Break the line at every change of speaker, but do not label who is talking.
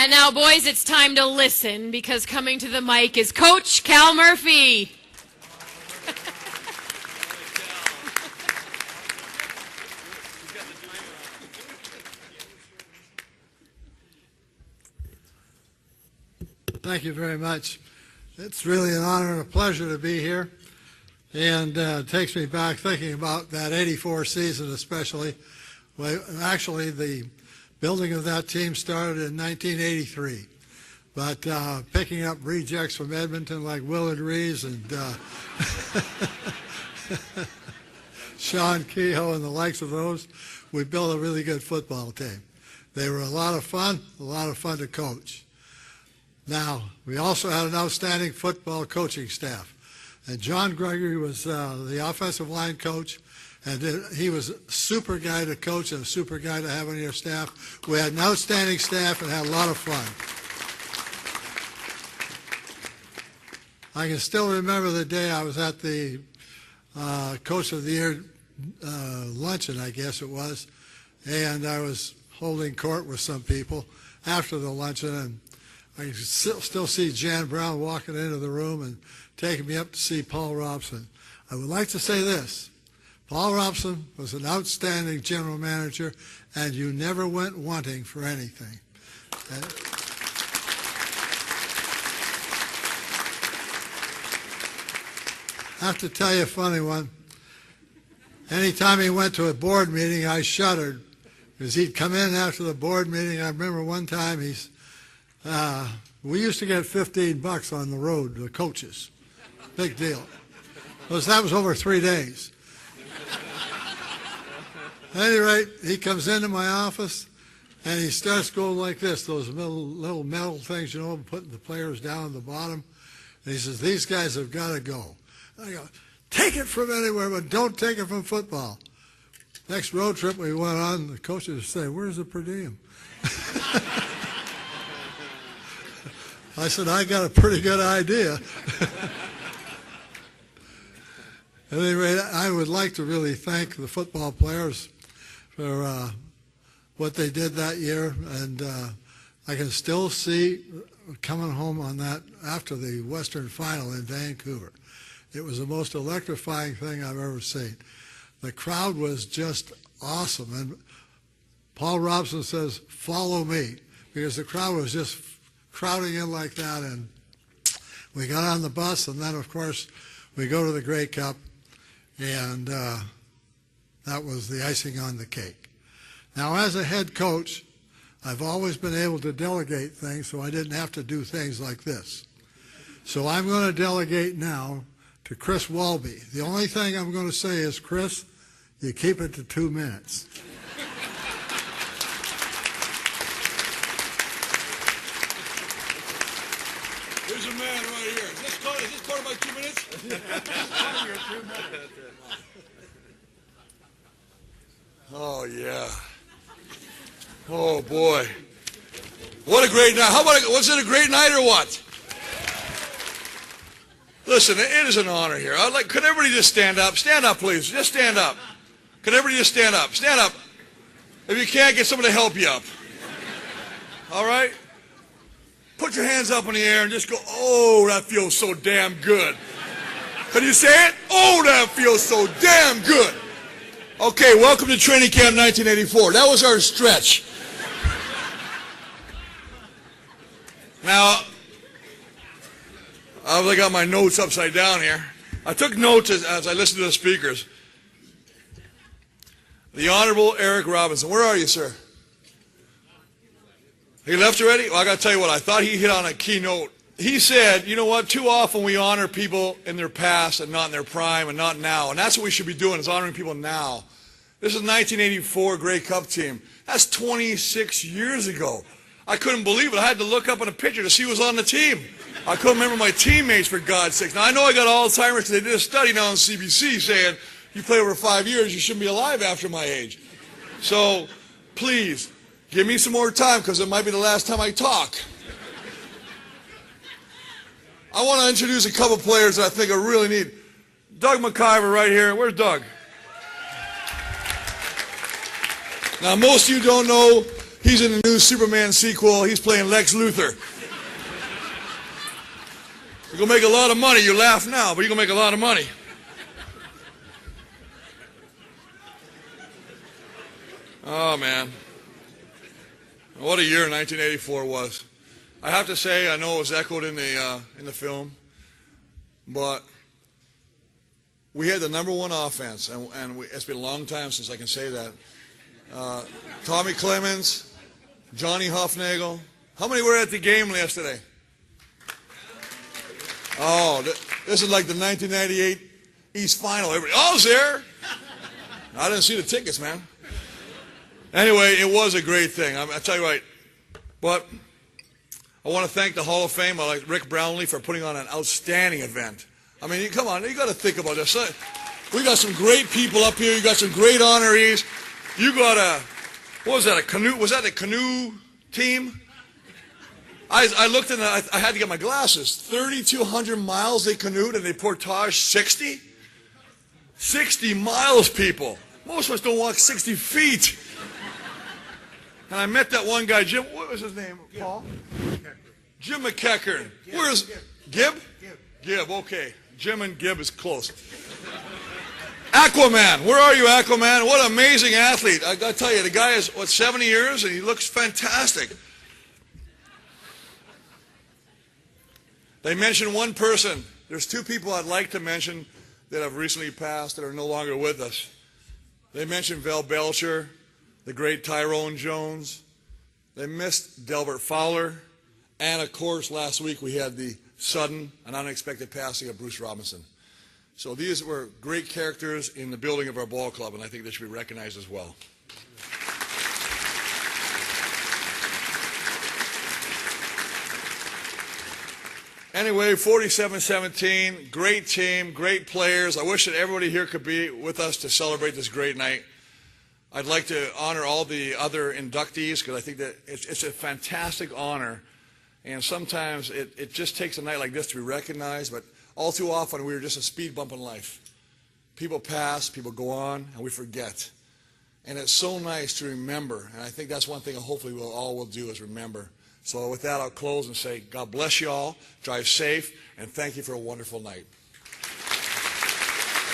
And now, boys, it's time to listen, because coming to the mic is Coach Cal Murphy.
Thank you very much. It's really an honor and a pleasure to be here. And it takes me back thinking about that '84 season especially. Well, actually, the building of that team started in 1983. But picking up rejects from Edmonton like Willard Reeves and Sean Kehoe and the likes of those, we built a really good football team. They were a lot of fun to coach. Now, we also had an outstanding football coaching staff. And John Gregory was the offensive line coach, and he was a super guy to coach and a super guy to have on your staff. We had an outstanding staff and had a lot of fun. I can still remember the day I was at the Coach of the Year luncheon, I guess it was, and I was holding court with some people after the luncheon, and I can still see Jan Brown walking into the room and taking me up to see Paul Robson. I would like to say this. Paul Robson was an outstanding general manager, and you never went wanting for anything. I have to tell you a funny one. Anytime he went to a board meeting, I shuddered, because he'd come in after the board meeting. I remember one time we used to get $15 on the road, the coaches. Big deal. That was over 3 days. At any rate, he comes into my office, and he starts going like this, those little metal things, you know, putting the players down at the bottom. And he says, "These guys have got to go." I go, "Take it from anywhere, but don't take it from football." Next road trip we went on, the coaches say, "Where's the per diem?" I said, "I got a pretty good idea." At any rate, I would like to really thank the football players for what they did that year, and I can still see coming home on that after the Western Final in Vancouver. It was the most electrifying thing I've ever seen. The crowd was just awesome, and Paul Robson says, "Follow me," because the crowd was just crowding in like that, and we got on the bus, and then, of course, we go to the Grey Cup, and that was the icing on the cake. Now, as a head coach, I've always been able to delegate things, so I didn't have to do things like this. So I'm going to delegate now to Chris Walby. The only thing I'm going to say is, Chris, you keep it to 2 minutes.
Here's a man right here. Is this part of my 2 minutes? Oh, yeah. Oh, boy. What a great night. Was it a great night or what? Listen, it is an honor here. Could everybody just stand up? Stand up, please. Just stand up. Could everybody just stand up? Stand up. If you can't, get someone to help you up. All right? Put your hands up in the air and just go, "Oh, that feels so damn good." Can you say it? "Oh, that feels so damn good." Okay, welcome to Training Camp 1984. That was our stretch. Now, I've got my notes upside down here. I took notes as I listened to the speakers. The Honorable Eric Robinson. Where are you, sir? He left already? Well, I got to tell you what, I thought he hit on a key note. He said, you know what, too often we honor people in their past and not in their prime and not now. And that's what we should be doing, is honoring people now. This is 1984 Grey Cup team. That's 26 years ago. I couldn't believe it. I had to look up on a picture to see who was on the team. I couldn't remember my teammates, for God's sakes. Now, I know I got Alzheimer's because they did a study now on CBC saying, you play over 5 years, you shouldn't be alive after my age. So, please, give me some more time, because it might be the last time I talk. I want to introduce a couple players that I think are really neat. Doug McIver right here. Where's Doug? Now, most of you don't know, He's in the new Superman sequel. He's playing Lex Luthor. You're going to make a lot of money. You laugh now, but you're going to make a lot of money. Oh, man. What a year 1984 was. I have to say, I know it was echoed in the film, but we had the #1 offense, and it's been a long time since I can say that. Tommy Clemens, Johnny Hufnagel. How many were at the game yesterday? Oh, this is like the 1998 East Final. Everybody, I was there. I didn't see the tickets, man. Anyway, it was a great thing. I tell you what, but I want to thank the Hall of Fame. I like Rick Brownlee for putting on an outstanding event. I mean, come on, you got to think about this. We got some great people up here. You got some great honorees. You got what was that, a canoe? Was that a canoe team? I looked and I had to get my glasses. 3,200 miles they canoed and they portaged 60? 60 miles, people. Most of us don't walk 60 feet. And I met that one guy, Jim, what was his name, Paul? Jim McEachern. Where's Gib? Gib, okay. Jim and Gib is close. Aquaman, where are you, Aquaman? What an amazing athlete. I got to tell you, the guy is, 70 years, and he looks fantastic. They mentioned one person. There's two people I'd like to mention that have recently passed that are no longer with us. They mentioned Val Belcher, the great Tyrone Jones. They missed Delbert Fowler. And, of course, last week we had the sudden and unexpected passing of Bruce Robinson. So these were great characters in the building of our ball club, and I think they should be recognized as well. Anyway, 47-17, great team, great players. I wish that everybody here could be with us to celebrate this great night. I'd like to honor all the other inductees because I think that it's a fantastic honor. And sometimes it just takes a night like this to be recognized, but all too often we're just a speed bump in life. People pass, people go on, and we forget. And it's so nice to remember, and I think that's one thing hopefully we'll all will do is remember. So with that, I'll close and say, God bless you all, drive safe, and thank you for a wonderful night.